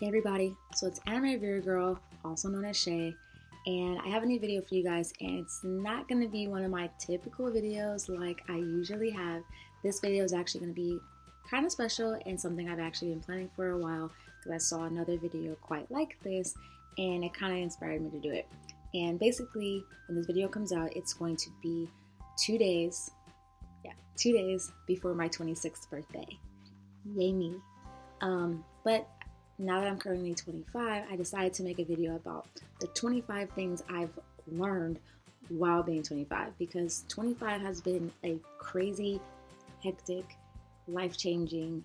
Hey everybody, so it's Anime Reviewer Girl, also known as Shay, and I have a new video for you guys, and it's not going to be one of my typical videos like I usually have. This video is actually going to be kind of special and something I've actually been planning for a while because I saw another video quite like this and it kind of inspired me to do it. And basically, when this video comes out, it's going to be 2 days, 2 days before my 26th birthday. Yay me. But now that I'm currently 25, I decided to make a video about the 25 things I've learned while being 25, because 25 has been a crazy, hectic, life-changing,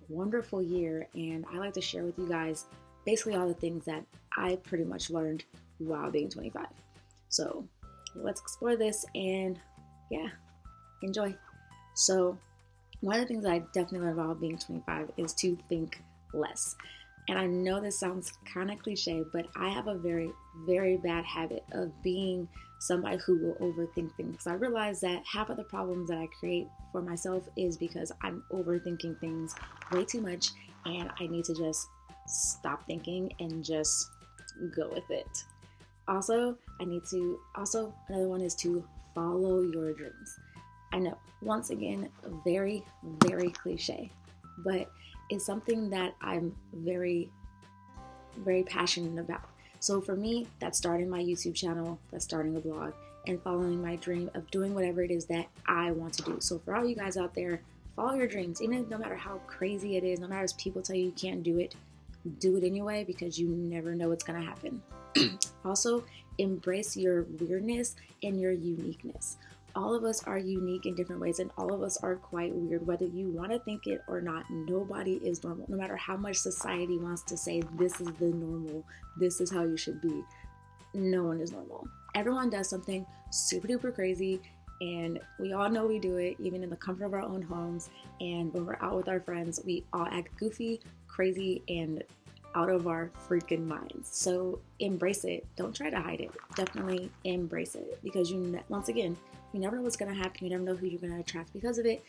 wonderful year, and I like to share with you guys basically all the things that I pretty much learned while being 25. So let's explore this and yeah, enjoy. So one of the things that I definitely learned while being 25 is to think less. And I know this sounds kind of cliche, but I have a very, very bad habit of being somebody who will overthink things. I realize that half of the problems that I create for myself is because I'm overthinking things way too much, and I need to just stop thinking and just go with it. Also, another one is to follow your dreams. I know, once again, very, very cliche, but it's something that I'm very, very passionate about. So for me, that's starting my YouTube channel, that's starting a blog, and following my dream of doing whatever it is that I want to do. So for all you guys out there, follow your dreams, even no matter how crazy it is, no matter if people tell you can't do it anyway, because you never know what's gonna happen. Also, embrace your weirdness and your uniqueness. All of us are unique in different ways, and all of us are quite weird, whether you want to think it or not. Nobody is normal, no matter how much society wants to say this is the normal, this is how you should be. No one is normal. Everyone does something super duper crazy, and we all know we do it, even in the comfort of our own homes. And when we're out with our friends, we all act goofy, crazy, and out of our freaking minds. So embrace it. Don't try to hide it. Definitely embrace it, because once again, you never know what's going to happen. You never know who you're going to attract because of it.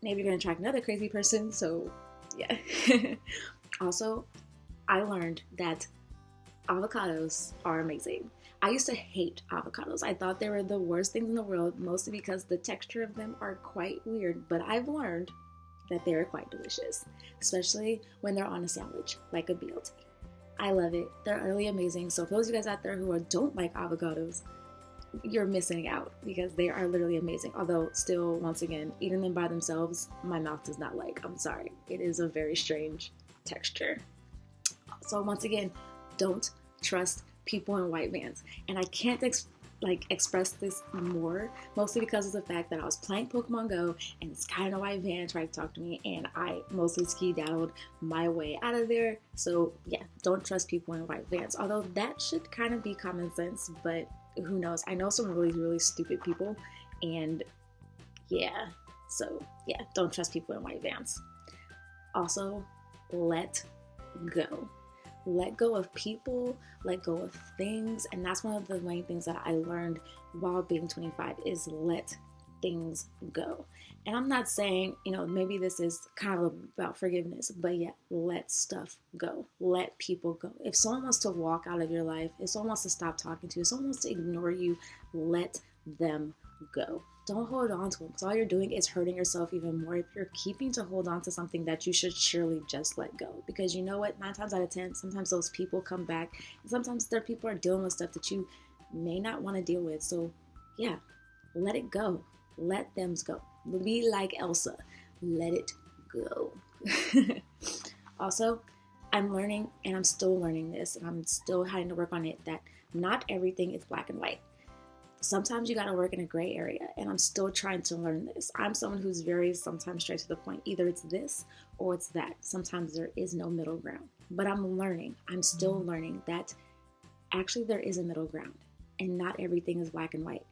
Maybe you're going to attract another crazy person. So yeah. Also, I learned that avocados are amazing. I used to hate avocados. I thought they were the worst things in the world, mostly because the texture of them are quite weird. But I've learned that they are quite delicious, especially when they're on a sandwich, like a BLT. I love it. They're really amazing. So for those of you guys out there who don't like avocados, you're missing out, because they are literally amazing. Although still, once again, eating them by themselves, my mouth does not like. I'm sorry. It is a very strange texture. So once again, don't trust people in white vans. And I can't express this more, mostly because of the fact that I was playing Pokemon Go and this guy in a white van tried to talk to me, and I mostly skedaddled my way out of there. So yeah, don't trust people in white vans. Although that should kind of be common sense, but who knows? I know some really, really stupid people, and yeah, so yeah, don't trust people in white vans. Also, let go. Let go of people, let go of things, and that's one of the main things that I learned while being 25 is let things go. And I'm not saying, maybe this is kind of about forgiveness, but yeah, let stuff go. Let people go. If someone wants to walk out of your life, if someone wants to stop talking to you, if someone wants to ignore you, let them go. Don't hold on to them, because all you're doing is hurting yourself even more if you're keeping to hold on to something that you should surely just let go. Because you know what? 9 times out of 10, sometimes those people come back, and sometimes their people are dealing with stuff that you may not want to deal with. So yeah, let it go. Let them go. Be like Elsa. Let it go. Also, I'm learning, and I'm still learning this, and I'm still having to work on it, that not everything is black and white. Sometimes you got to work in a gray area, and I'm still trying to learn this. I'm someone who's very sometimes straight to the point. Either it's this or it's that. Sometimes there is no middle ground. But I'm learning. I'm still learning that actually there is a middle ground, and not everything is black and white.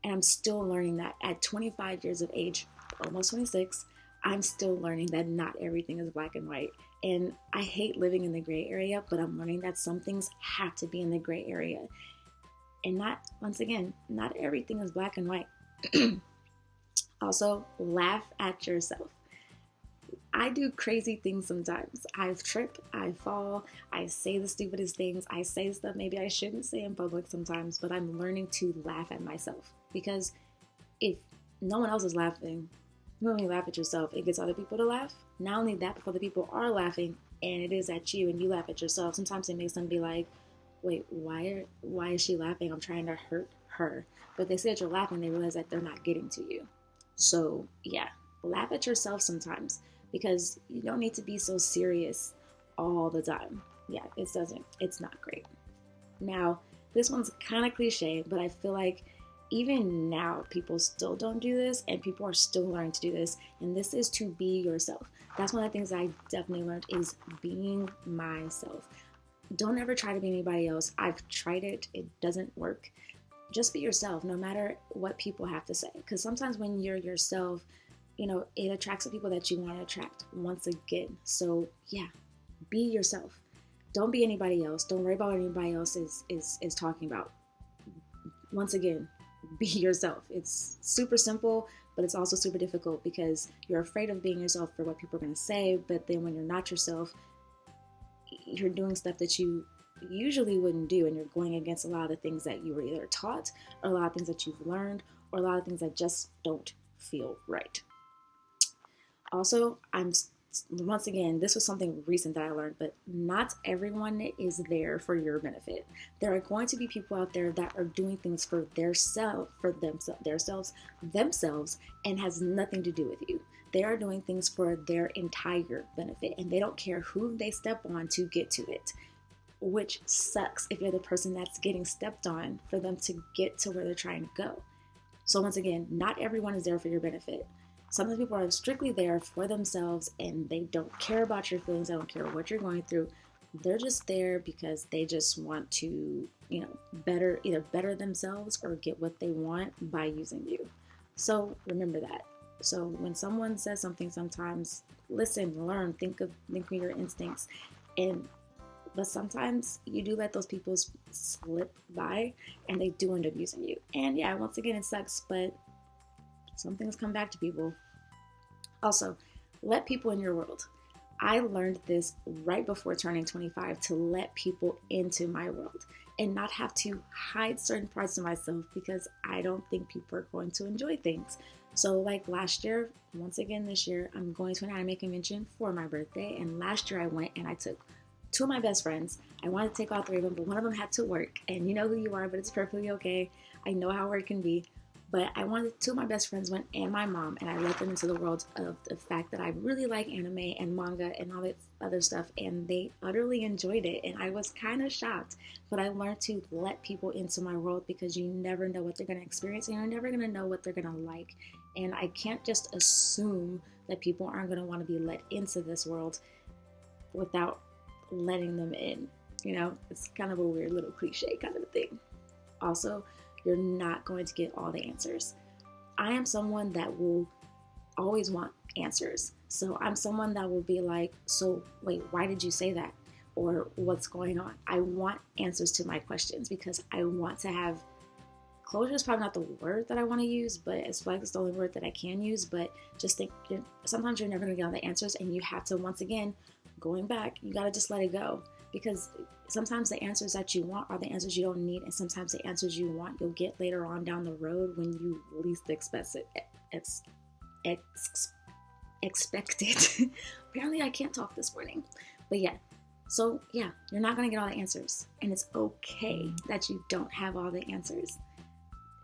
And I'm still learning that at 25 years of age, almost 26, I'm still learning that not everything is black and white. And I hate living in the gray area, but I'm learning that some things have to be in the gray area. And once again, not everything is black and white. Also, laugh at yourself. I do crazy things sometimes. I trip, I fall, I say the stupidest things, I say stuff maybe I shouldn't say in public sometimes, but I'm learning to laugh at myself. Because if no one else is laughing, you only laugh at yourself, it gets other people to laugh. Not only that, but other people are laughing and it is at you and you laugh at yourself. Sometimes it makes them be like, wait, why is she laughing? I'm trying to hurt her. But they say that you're laughing, they realize that they're not getting to you. So yeah, laugh at yourself sometimes because you don't need to be so serious all the time. Yeah, it's not great. Now, this one's kind of cliche, but I feel like even now people still don't do this and people are still learning to do this, and this is to be yourself. That's one of the things I definitely learned is being myself. Don't ever try to be anybody else. I've tried it. It doesn't work. Just be yourself no matter what people have to say, because sometimes when you're yourself, it attracts the people that you want to attract once again. So yeah, be yourself. Don't be anybody else. Don't worry about what anybody else is talking about. Once again, be yourself. It's super simple, but it's also super difficult because you're afraid of being yourself for what people are going to say. But then when you're not yourself, you're doing stuff that you usually wouldn't do, and you're going against a lot of the things that you were either taught, or a lot of things that you've learned, or a lot of things that just don't feel right. Also, once again, this was something recent that I learned, but not everyone is there for your benefit. There are going to be people out there that are doing things for themselves, and has nothing to do with you. They are doing things for their entire benefit, and they don't care who they step on to get to it, which sucks if you're the person that's getting stepped on for them to get to where they're trying to go. So once again, not everyone is there for your benefit. Some of the people are strictly there for themselves and they don't care about your feelings. They don't care what you're going through. They're just there because they just want to, either better themselves or get what they want by using you. So remember that. So when someone says something, sometimes listen, learn, think of your instincts. But sometimes you do let those people slip by and they do end up using you. And yeah, once again, it sucks, but some things come back to people. Also, let people in your world. I learned this right before turning 25 to let people into my world and not have to hide certain parts of myself because I don't think people are going to enjoy things. So like last year, once again this year, I'm going to an anime convention for my birthday. And last year I went and I took two of my best friends. I wanted to take all three of them, but one of them had to work. And you know who you are, but it's perfectly okay. I know how hard it can be. But I wanted two of my best friends went and my mom, and I let them into the world of the fact that I really like anime and manga and all that other stuff, and they utterly enjoyed it, and I was kind of shocked. But I learned to let people into my world because you never know what they're going to experience, and you're never going to know what they're going to like. And I can't just assume that people aren't going to want to be let into this world without letting them in. It's kind of a weird little cliche kind of a thing. Also, you're not going to get all the answers. I am someone that will always want answers. So I'm someone that will be like, so wait, why did you say that? Or what's going on? I want answers to my questions because I want to have closure is probably not the word that I want to use, but it's like it's the only word that I can use. But just think, sometimes you're never going to get all the answers, and you have to, once again, going back, you got to just let it go. Because sometimes the answers that you want are the answers you don't need, and sometimes the answers you want you'll get later on down the road when you least expect it. Apparently I can't talk this morning. But yeah, so yeah, you're not going to get all the answers, and it's okay that you don't have all the answers.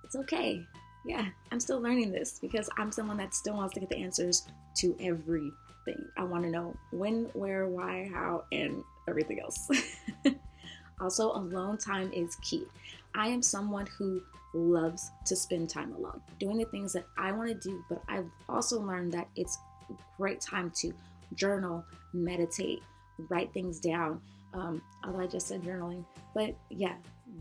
It's okay. Yeah, I'm still learning this because I'm someone that still wants to get the answers to everything. I want to know when, where, why, how, and everything else. Also, alone time is key. I am someone who loves to spend time alone, doing the things that I want to do, but I've also learned that it's a great time to journal, meditate, write things down. Although I just said journaling, but yeah,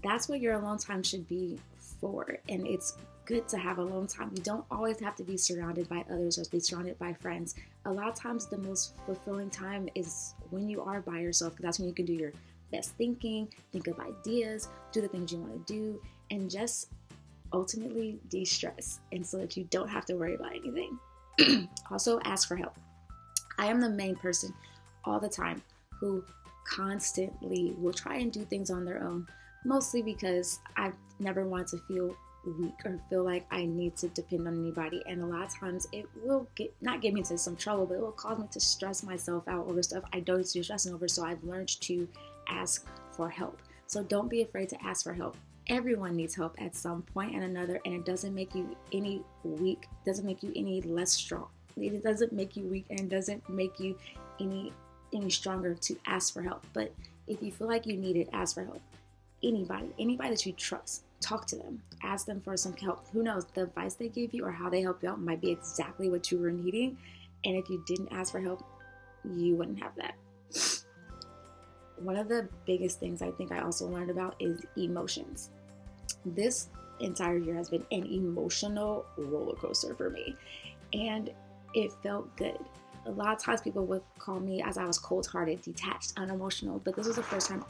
that's what your alone time should be for. And it's good to have alone time. You don't always have to be surrounded by others or be surrounded by friends. A lot of times the most fulfilling time is when you are by yourself, because that's when you can do your best thinking, think of ideas, do the things you want to do, and just ultimately de-stress, and so that you don't have to worry about anything. Also, ask for help. I am the main person all the time who constantly will try and do things on their own, mostly because I've never wanted to feel weak or feel like I need to depend on anybody. And a lot of times it will not get me into some trouble, but it will cause me to stress myself out over stuff I don't need to be stressing over. So I've learned to ask for help. So don't be afraid to ask for help. Everyone needs help at some point and another, and it doesn't make you any weak, doesn't make you any less strong. It doesn't make you weak, and it doesn't make you any stronger to ask for help. But if you feel like you need it, ask for help. Anybody that you trust, talk to them, ask them for some help. Who knows, the advice they give you or how they help you out might be exactly what you were needing. And if you didn't ask for help, you wouldn't have that. One of the biggest things I think I also learned about is emotions. This entire year has been an emotional roller coaster for me, and it felt good. A lot of times people would call me, as I was cold-hearted, detached, unemotional, but this was the first time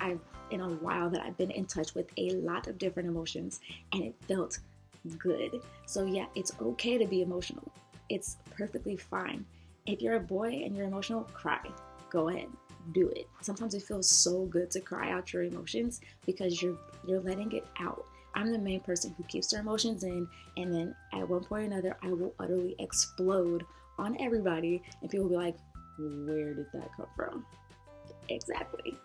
in a while that I've been in touch with a lot of different emotions, and it felt good. So yeah, it's okay to be emotional. It's perfectly fine. If you're a boy and you're emotional, cry. Go ahead. Do it. Sometimes it feels so good to cry out your emotions because you're letting it out. I'm the main person who keeps their emotions in, and then at one point or another, I will utterly explode on everybody, and people will be like, where did that come from? Exactly.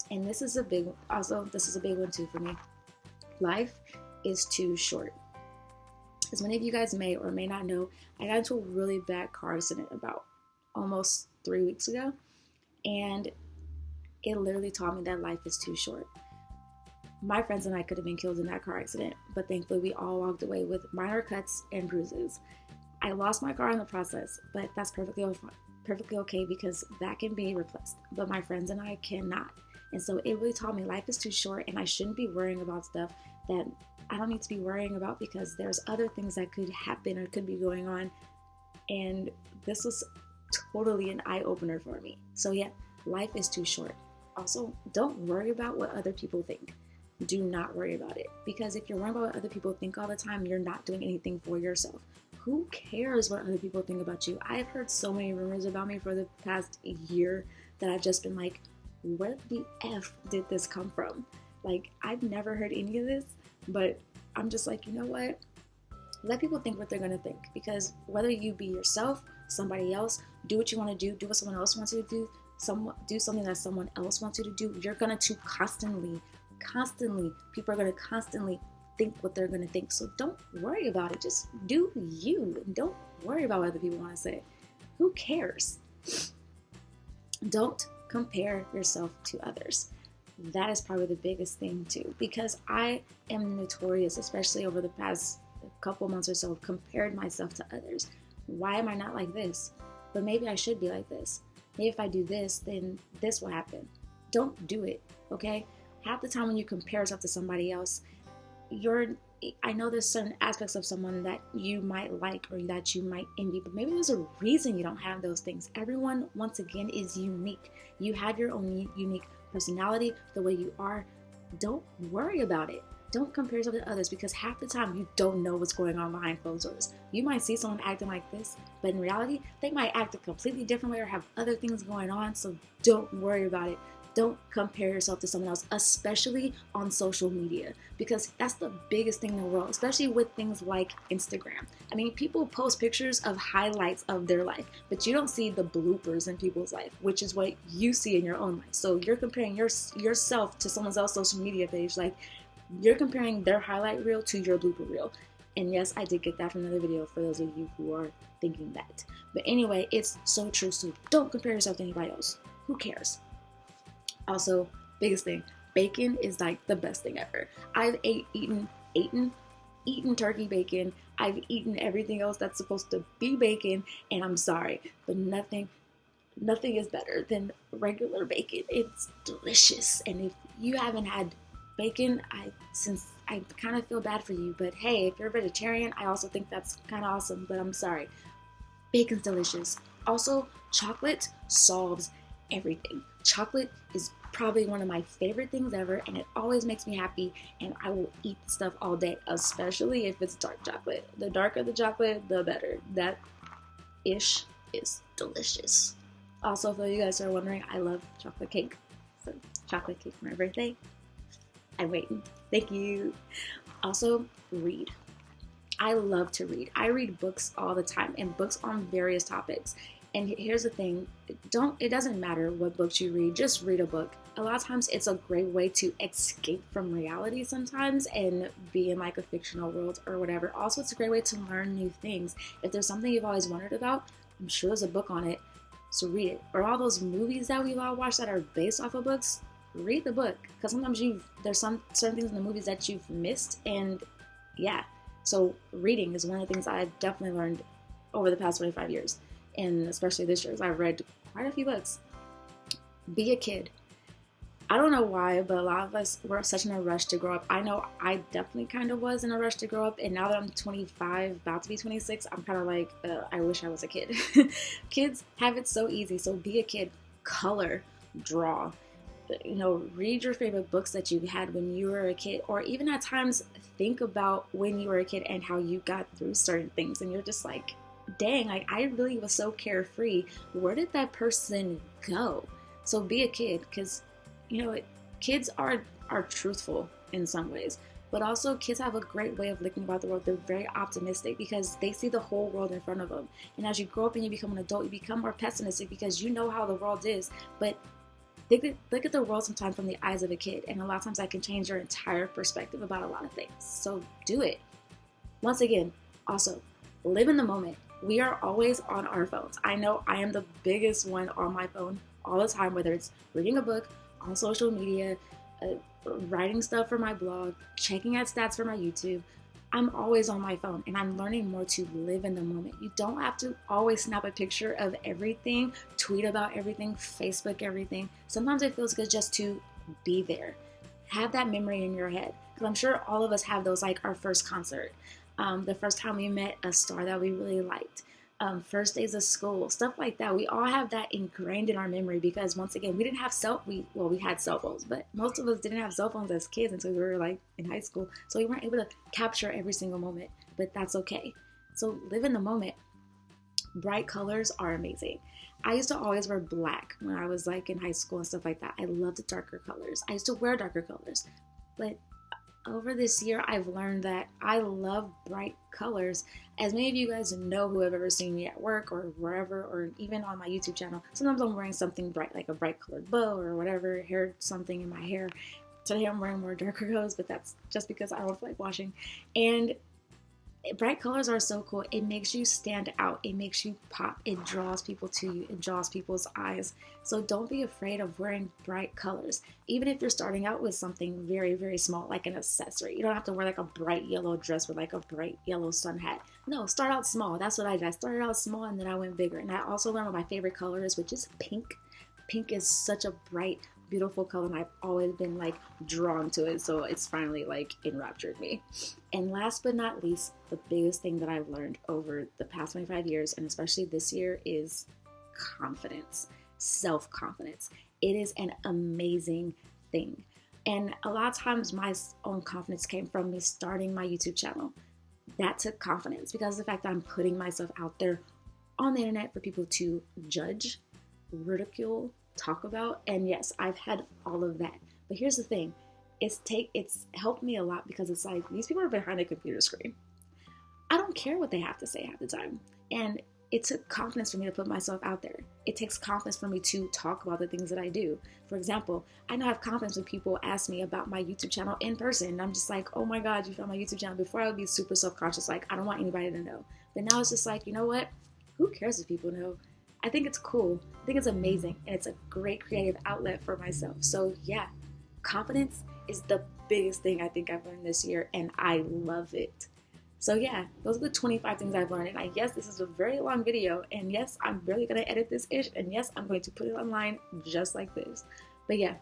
And this is a big one too for me. Life is too short. As many of you guys may or may not know, I got into a really bad car accident about almost 3 weeks ago. And it literally taught me that life is too short. My friends and I could have been killed in that car accident, but thankfully we all walked away with minor cuts and bruises. I lost my car in the process, but that's perfectly okay because that can be replaced. But my friends and I cannot. And so it really taught me life is too short, and I shouldn't be worrying about stuff that I don't need to be worrying about because there's other things that could happen or could be going on. And this was totally an eye-opener for me. So yeah, life is too short. Also, don't worry about what other people think. Do not worry about it, because if you're worrying about what other people think all the time, you're not doing anything for yourself. Who cares what other people think about you? I've heard so many rumors about me for the past year that I've just been like, where the F did this come from? Like, I've never heard any of this, but I'm just like, you know what? Let people think what they're going to think, because whether you be yourself, somebody else, do what you want to do what someone else wants you to do, do something that someone else wants you to do, you're going to constantly, people are going to constantly think what they're going to think. So don't worry about it. Just do you. Don't worry about what other people want to say. Who cares? Don't compare yourself to others. That is probably the biggest thing too, because I am notorious, especially over the past couple months or so, compared myself to others. Why am I not like this? But maybe I should be like this. Maybe if I do this, then this will happen. Don't do it, okay? Half the time when you compare yourself to somebody else, I know there's certain aspects of someone that you might like or that you might envy, but maybe there's a reason you don't have those things. Everyone, once again, is unique. You have your own unique personality, the way you are. Don't worry about it. Don't compare yourself to others, because half the time you don't know what's going on behind closed doors. You might see someone acting like this, but in reality, they might act a completely different way or have other things going on. So don't worry about it. Don't compare yourself to someone else, especially on social media, because that's the biggest thing in the world, especially with things like Instagram. I mean, people post pictures of highlights of their life, but you don't see the bloopers in people's life, which is what you see in your own life. So you're comparing yourself to someone else's social media page. Like, you're comparing their highlight reel to your blooper reel. And yes, I did get that from another video for those of you who are thinking that. But anyway, it's so true. So don't compare yourself to anybody else. Who cares? Also, biggest thing, bacon is like the best thing ever. I've eaten turkey bacon. I've eaten everything else that's supposed to be bacon, and I'm sorry, but nothing is better than regular bacon. It's delicious. And if you haven't had bacon, I kind of feel bad for you, but hey, if you're a vegetarian, I also think that's kind of awesome, but I'm sorry. Bacon's delicious. Also, chocolate solves everything. Chocolate is probably one of my favorite things ever, and it always makes me happy, and I will eat the stuff all day, especially if it's dark chocolate. The darker the chocolate, the better. That-ish is delicious. Also, for you guys who are wondering, I love chocolate cake. So, chocolate cake for my birthday. I'm waiting. Thank you. Also, read. I love to read. I read books all the time, and books on various topics. And here's the thing, it doesn't matter what books you read, just read a book. A lot of times it's a great way to escape from reality sometimes and be in like a fictional world or whatever. Also, it's a great way to learn new things. If there's something you've always wondered about, I'm sure there's a book on it, so read it. Or all those movies that we've all watched that are based off of books, read the book. Because sometimes there's some certain things in the movies that you've missed, and yeah. So reading is one of the things I've definitely learned over the past 25 years. And especially this year, I've read quite a few books. Be a kid. I don't know why, but a lot of us were such in a rush to grow up. I know I definitely kind of was in a rush to grow up, and now that I'm 25, about to be 26, I'm kind of like, I wish I was a kid. Kids have it so easy, so be a kid. Color, draw, read your favorite books that you had when you were a kid, or even at times think about when you were a kid and how you got through certain things, and you're just like, dang, I really was so carefree. Where did that person go? So be a kid, because kids are truthful in some ways, but also kids have a great way of looking about the world. They're very optimistic because they see the whole world in front of them. And as you grow up and you become an adult, you become more pessimistic because you know how the world is. But look at the world sometimes from the eyes of a kid, and a lot of times that can change your entire perspective about a lot of things. So do it. Once again, also, live in the moment. We are always on our phones. I know I am the biggest one on my phone all the time, whether it's reading a book, on social media, writing stuff for my blog, checking out stats for my YouTube. I'm always on my phone, and I'm learning more to live in the moment. You don't have to always snap a picture of everything, tweet about everything, Facebook everything. Sometimes it feels good just to be there. Have that memory in your head. Because I'm sure all of us have those, like our first concert, the first time we met a star that we really liked, first days of school, stuff like that. We all have that ingrained in our memory because, once again, we didn't have we had cell phones, but most of us didn't have cell phones as kids until we were like in high school. So we weren't able to capture every single moment, but that's okay. So live in the moment. Bright colors are amazing. I used to always wear black when I was like in high school and stuff like that. I loved darker colors. I used to wear darker colors, but over this year, I've learned that I love bright colors. As many of you guys know who have ever seen me at work or wherever, or even on my YouTube channel, sometimes I'm wearing something bright, like a bright colored bow or whatever, something in my hair. Today I'm wearing more darker colors, but that's just because I don't feel like washing. And bright colors are so cool. It makes you stand out. It makes you pop. It draws people to you. It draws people's eyes. So don't be afraid of wearing bright colors. Even if you're starting out with something very, very small, like an accessory. You don't have to wear like a bright yellow dress with like a bright yellow sun hat. No, start out small. That's what I did. I started out small and then I went bigger. And I also learned what my favorite color is, which is pink. Pink is such a bright, beautiful color, and I've always been like drawn to it, so it's finally like enraptured me. And last but not least, the biggest thing that I've learned over the past 25 years, and especially this year, is confidence, self-confidence. It is an amazing thing. And a lot of times my own confidence came from me starting my YouTube channel. That took confidence because of the fact that I'm putting myself out there on the internet for people to judge, ridicule, talk about. And yes, I've had all of that. But here's the thing. It's helped me a lot because it's like, these people are behind a computer screen. I don't care what they have to say half the time. And it took confidence for me to put myself out there. It takes confidence for me to talk about the things that I do. For example, I now have confidence when people ask me about my YouTube channel in person. And I'm just like, oh my God, you found my YouTube channel. Before I would be super self-conscious, like I don't want anybody to know. But now it's just like, you know what? Who cares if people know? I think it's cool. I think it's amazing. And it's a great creative outlet for myself. So yeah, confidence is the biggest thing I think I've learned this year. And I love it. So yeah, those are the 25 things I've learned. And yes, this is a very long video. And yes, I'm really going to edit this ish. And yes, I'm going to put it online just like this. But yeah,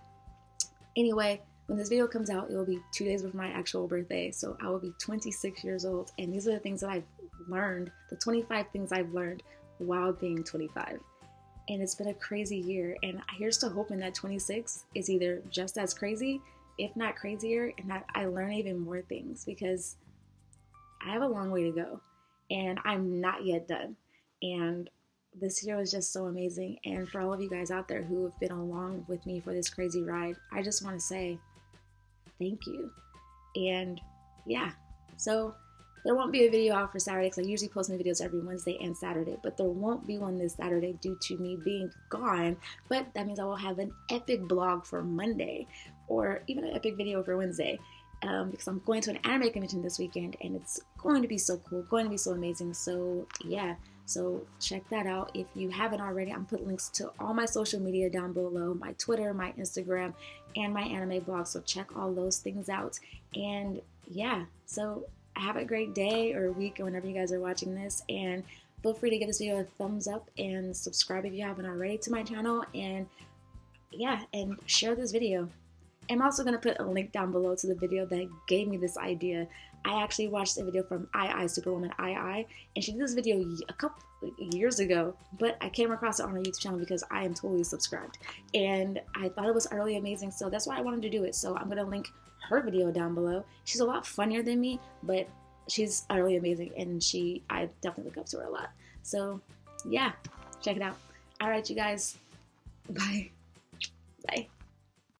anyway, when this video comes out, it will be 2 days before my actual birthday. So I will be 26 years old. And these are the things that I've learned, the 25 things I've learned while being 25. And it's been a crazy year. And here's to hoping that 26 is either just as crazy, if not crazier, and that I learn even more things because I have a long way to go and I'm not yet done. And this year was just so amazing. And for all of you guys out there who have been along with me for this crazy ride, I just want to say thank you. And yeah, so there won't be a video out for Saturday because I usually post my videos every Wednesday and Saturday, but there won't be one this Saturday due to me being gone. But that means I will have an epic vlog for Monday, or even an epic video for Wednesday, because I'm going to an anime convention this weekend and it's going to be so cool, going to be so amazing. So yeah, so check that out if you haven't already. I'm putting links to all my social media down below, my Twitter, my Instagram, and my anime blog. So check all those things out. And yeah, so have a great day or week or whenever you guys are watching this, and feel free to give this video a thumbs up and subscribe if you haven't already to my channel, and yeah, and share this video. I'm also going to put a link down below to the video that gave me this idea. I actually watched a video from Superwoman II, and she did this video a couple years ago, but I came across it on her YouTube channel because I am totally subscribed, and I thought it was utterly amazing, so that's why I wanted to do it. So I'm going to link her video down below. She's a lot funnier than me, but she's utterly amazing, and I definitely look up to her a lot. So yeah, check it out. All right, you guys, bye. Bye.